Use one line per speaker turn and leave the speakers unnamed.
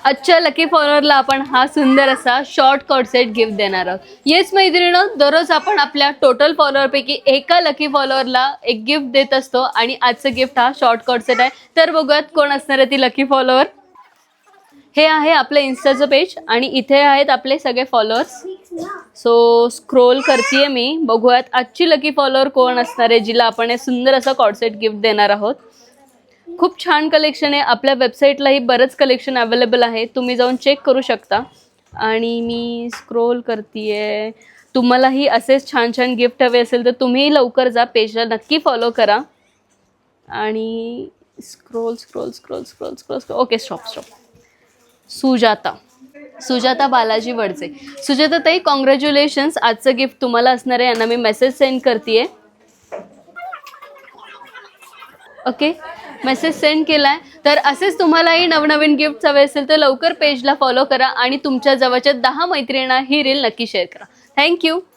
आजच्या लकी फॉलोअरला आपण हा सुंदर असा शॉर्ट कॉर्ड सेट गिफ्ट देणार आहोत. येस मैत्रिणींनो, दररोज आपण आपल्या टोटल फॉलोअरपैकी एका लकी फॉलोअरला एक गिफ्ट देत असतो आणि आजचं गिफ्ट हा शॉर्ट कॉर्ड सेट आहे. तर बघूयात कोण असणार आहे ती लकी फॉलोअर. हे आहे आपलं इन्स्टाचं पेज आणि इथे आहेत आपले सगळे फॉलोअर्स. सो स्क्रोल करतेय मी, बघूयात आजची लकी फॉलोअर कोण असणार आहे जिला आपण हे सुंदर असं कॉर्ड सेट गिफ्ट देणार आहोत. खूप छान कलेक्शन आहे. आपल्या वेबसाईटलाही बरंच कलेक्शन अवेलेबल आहे, तुम्ही जाऊन चेक करू शकता. आणि मी स्क्रोल करतेय. तुम्हालाही असेच छान छान गिफ्ट हवे असेल तर तुम्ही लवकर जा, पेजला नक्की फॉलो करा. आणि scroll scroll scroll scroll scroll okay, stop. Sujata Balaji Wadse. Sujata ताई, कॉंग्रॅच्युलेशन्स, आजचं गिफ्ट तुम्हाला असणार आहे. यांना मी मेसेज सेंड करतेय. ओके, मेसेज सेंड केलाय. तर असेच तुम्हालाही नवनवीन गिफ्ट हवे असेल तर लवकर पेजला फॉलो करा आणि तुमच्या जवळच्या 10 मैत्रिणींना ही रील नक्की शेअर करा. थँक्यू.